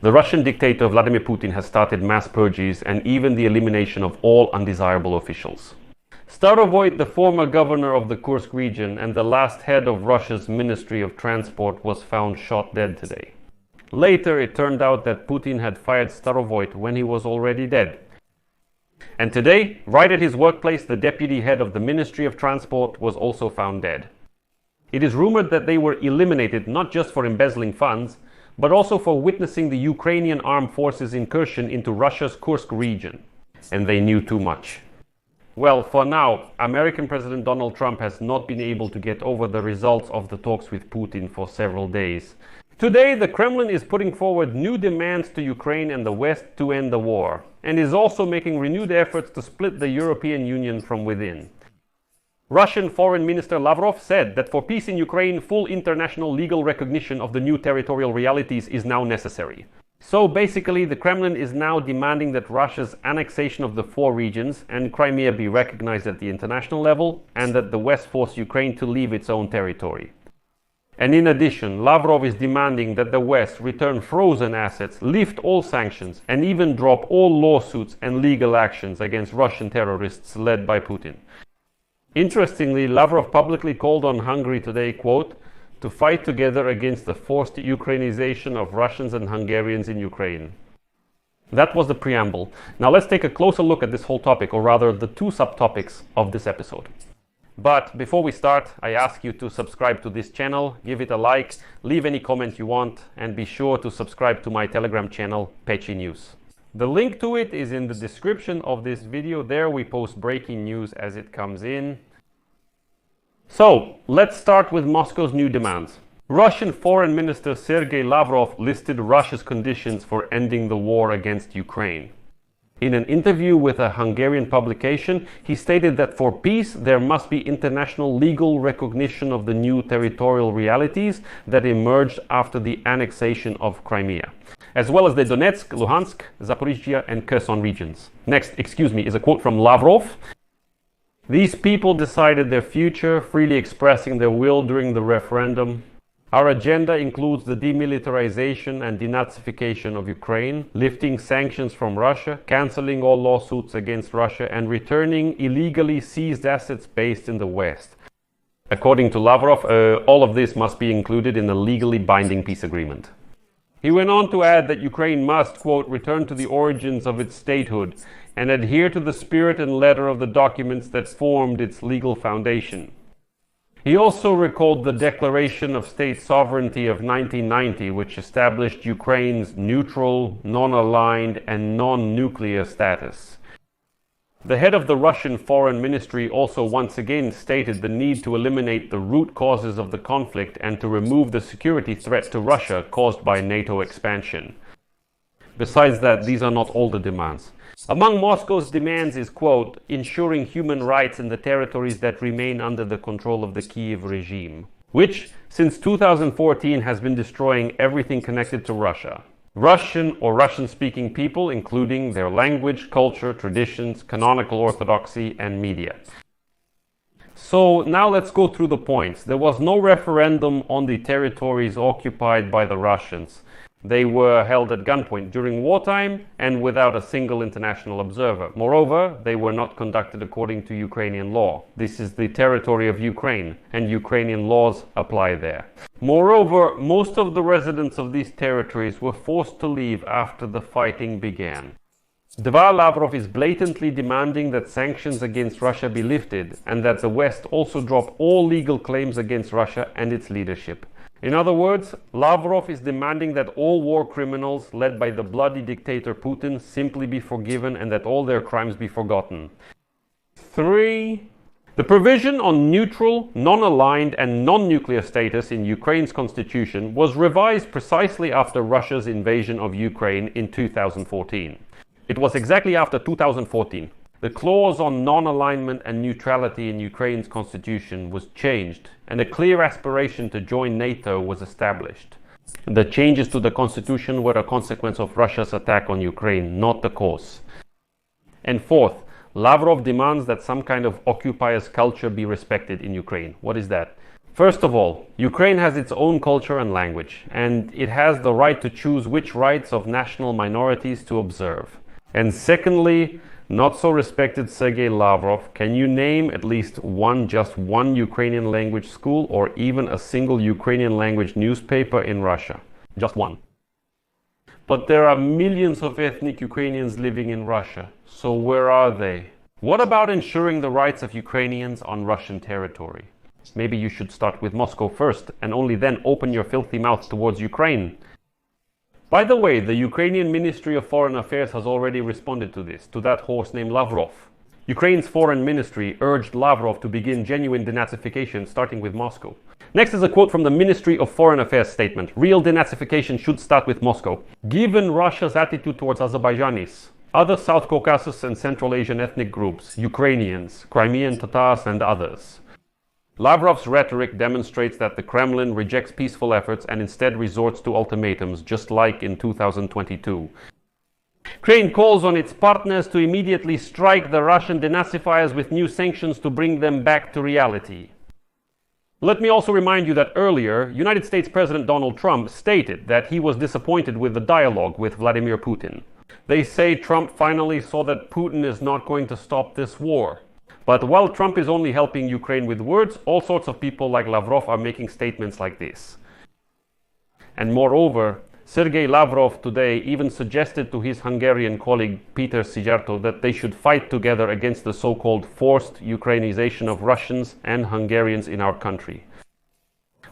The Russian dictator Vladimir Putin has started mass purges and even the elimination of all undesirable officials. Starovoyt, the former governor of the Kursk region and the last head of Russia's Ministry of Transport, was found shot dead today. Later, it turned out that Putin had fired Starovoyt when he was already dead. And today, right at his workplace, the deputy head of the Ministry of Transport was also found dead. It is rumored that they were eliminated not just for embezzling funds, but also for witnessing the Ukrainian armed forces' incursion into Russia's Kursk region. And they knew too much. Well, for now, American President Donald Trump has not been able to get over the results of the talks with Putin for several days. Today, the Kremlin is putting forward new demands to Ukraine and the West to end the war, and is also making renewed efforts to split the European Union from within. Russian Foreign Minister Lavrov said that for peace in Ukraine, full international legal recognition of the new territorial realities is now necessary. So basically, the Kremlin is now demanding that Russia's annexation of the 4 regions and Crimea be recognized at the international level, and that the West force Ukraine to leave its own territory. And in addition, Lavrov is demanding that the West return frozen assets, lift all sanctions, and even drop all lawsuits and legal actions against Russian terrorists led by Putin. Interestingly, Lavrov publicly called on Hungary today, quote, to fight together against the forced Ukrainization of Russians and Hungarians in Ukraine. That was the preamble. Now let's take a closer look at this whole topic, or rather the 2 subtopics of this episode. But before we start, I ask you to subscribe to this channel, give it a like, leave any comment you want, and be sure to subscribe to my Telegram channel, Pechi News. The link to it is in the description of this video. There we post breaking news as it comes in. So, let's start with Moscow's new demands. Russian Foreign Minister Sergei Lavrov listed Russia's conditions for ending the war against Ukraine. In an interview with a Hungarian publication, he stated that for peace there must be international legal recognition of the new territorial realities that emerged after the annexation of Crimea, as well as the Donetsk, Luhansk, Zaporizhia and Kherson regions. Next, is a quote from Lavrov. These people decided their future, freely expressing their will during the referendum. Our agenda includes the demilitarization and denazification of Ukraine, lifting sanctions from Russia, cancelling all lawsuits against Russia, and returning illegally seized assets based in the West. According to Lavrov, all of this must be included in a legally binding peace agreement. He went on to add that Ukraine must, quote, return to the origins of its statehood and adhere to the spirit and letter of the documents that formed its legal foundation. He also recalled the Declaration of State Sovereignty of 1990, which established Ukraine's neutral, non-aligned, and non-nuclear status. The head of the Russian Foreign Ministry also once again stated the need to eliminate the root causes of the conflict and to remove the security threat to Russia caused by NATO expansion. Besides that, these are not all the demands. Among Moscow's demands is, quote, ensuring human rights in the territories that remain under the control of the Kiev regime, which, since 2014, has been destroying everything connected to Russia. Russian or Russian-speaking people, including their language, culture, traditions, canonical orthodoxy, and media. So now let's go through the points. There was no referendum on the territories occupied by the Russians. They were held at gunpoint during wartime and without a single international observer. Moreover, they were not conducted according to Ukrainian law. This is the territory of Ukraine, and Ukrainian laws apply there. Moreover, most of the residents of these territories were forced to leave after the fighting began. Lavrov is blatantly demanding that sanctions against Russia be lifted and that the West also drop all legal claims against Russia and its leadership. In other words, Lavrov is demanding that all war criminals led by the bloody dictator Putin simply be forgiven and that all their crimes be forgotten. 3. The provision on neutral, non-aligned and non-nuclear status in Ukraine's constitution was revised precisely after Russia's invasion of Ukraine in 2014. It was exactly after 2014. The clause on non-alignment and neutrality in Ukraine's constitution was changed, and a clear aspiration to join NATO was established. The changes to the constitution were a consequence of Russia's attack on Ukraine, not the cause. And 4th, Lavrov demands that some kind of occupier's culture be respected in Ukraine. What is that? First of all, Ukraine has its own culture and language, and it has the right to choose which rights of national minorities to observe. And secondly, not so respected Sergei Lavrov, can you name at least just one Ukrainian language school or even a single Ukrainian language newspaper in Russia? Just one. But there are millions of ethnic Ukrainians living in Russia, so where are they? What about ensuring the rights of Ukrainians on Russian territory? Maybe you should start with Moscow first and only then open your filthy mouth towards Ukraine. By the way, the Ukrainian Ministry of Foreign Affairs has already responded to this, to that horse named Lavrov. Ukraine's foreign ministry urged Lavrov to begin genuine denazification, starting with Moscow. Next is a quote from the Ministry of Foreign Affairs statement. Real denazification should start with Moscow. Given Russia's attitude towards Azerbaijanis, other South Caucasus and Central Asian ethnic groups, Ukrainians, Crimean Tatars and others, Lavrov's rhetoric demonstrates that the Kremlin rejects peaceful efforts and instead resorts to ultimatums, just like in 2022. Ukraine calls on its partners to immediately strike the Russian denazifiers with new sanctions to bring them back to reality. Let me also remind you that earlier, United States President Donald Trump stated that he was disappointed with the dialogue with Vladimir Putin. They say Trump finally saw that Putin is not going to stop this war. But while Trump is only helping Ukraine with words, all sorts of people like Lavrov are making statements like this. And moreover, Sergei Lavrov today even suggested to his Hungarian colleague Peter Szijjártó that they should fight together against the so-called forced Ukrainization of Russians and Hungarians in our country.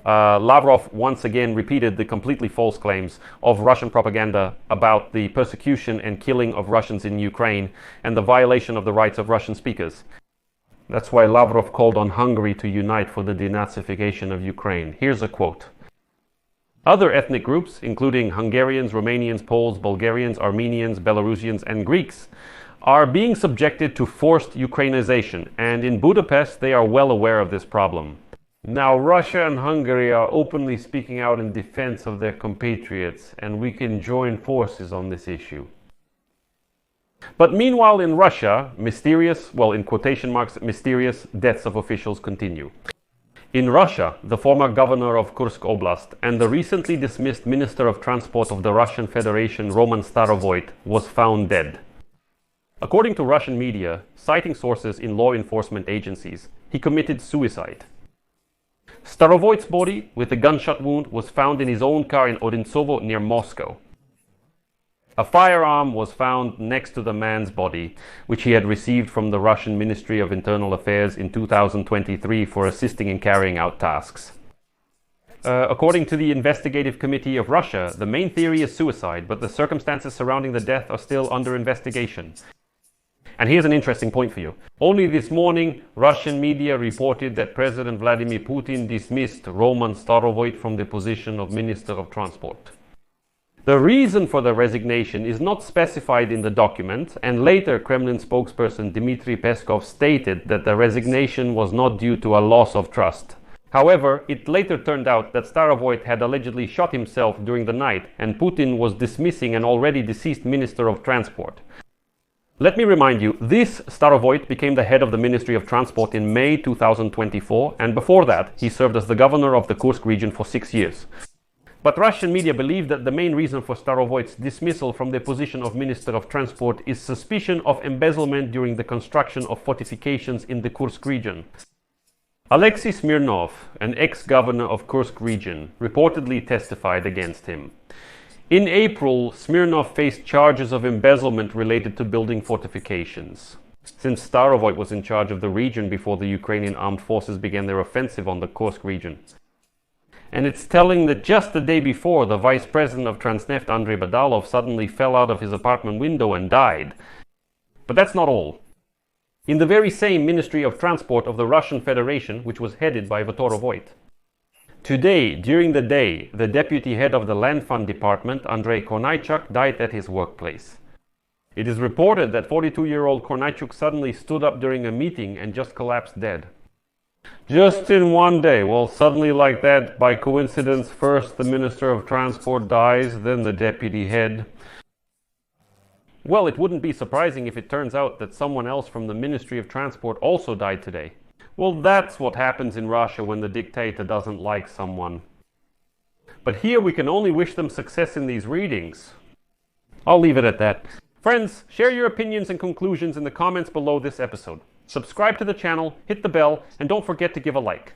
Lavrov once again repeated the completely false claims of Russian propaganda about the persecution and killing of Russians in Ukraine and the violation of the rights of Russian speakers. That's why Lavrov called on Hungary to unite for the denazification of Ukraine. Here's a quote. Other ethnic groups, including Hungarians, Romanians, Poles, Bulgarians, Armenians, Belarusians, and Greeks, are being subjected to forced Ukrainization, and in Budapest they are well aware of this problem. Now, Russia and Hungary are openly speaking out in defense of their compatriots, and we can join forces on this issue. But meanwhile in Russia, mysterious, well in quotation marks, mysterious deaths of officials continue. In Russia, the former governor of Kursk Oblast and the recently dismissed Minister of Transport of the Russian Federation, Roman Starovoyt, was found dead. According to Russian media, citing sources in law enforcement agencies, he committed suicide. Starovoyt's body, with a gunshot wound, was found in his own car in Odintsovo near Moscow. A firearm was found next to the man's body, which he had received from the Russian Ministry of Internal Affairs in 2023 for assisting in carrying out tasks. According to the Investigative Committee of Russia, the main theory is suicide, but the circumstances surrounding the death are still under investigation. And here's an interesting point for you. Only this morning, Russian media reported that President Vladimir Putin dismissed Roman Starovoyt from the position of Minister of Transport. The reason for the resignation is not specified in the document, and later Kremlin spokesperson Dmitry Peskov stated that the resignation was not due to a loss of trust. However, it later turned out that Starovoyt had allegedly shot himself during the night, and Putin was dismissing an already deceased Minister of Transport. Let me remind you, this Starovoyt became the head of the Ministry of Transport in May 2024, and before that, he served as the governor of the Kursk region for 6 years. But Russian media believe that the main reason for Starovoyt's dismissal from the position of Minister of Transport is suspicion of embezzlement during the construction of fortifications in the Kursk region. Alexei Smirnov, an ex-governor of Kursk region, reportedly testified against him. In April, Smirnov faced charges of embezzlement related to building fortifications, since Starovoyt was in charge of the region before the Ukrainian armed forces began their offensive on the Kursk region. And it's telling that just the day before, the vice president of Transneft, Andrei Badalov, suddenly fell out of his apartment window and died. But that's not all. In the very same Ministry of Transport of the Russian Federation, which was headed by Voyt. Today, during the day, the deputy head of the Land Fund Department, Andrei Kornaichuk, died at his workplace. It is reported that 42-year-old Kornaichuk suddenly stood up during a meeting and just collapsed dead. Just in one day, well, suddenly like that, by coincidence, first the Minister of Transport dies, then the deputy head. Well, it wouldn't be surprising if it turns out that someone else from the Ministry of Transport also died today. Well, that's what happens in Russia when the dictator doesn't like someone. But here we can only wish them success in these readings. I'll leave it at that. Friends, share your opinions and conclusions in the comments below this episode. Subscribe to the channel, hit the bell, and don't forget to give a like.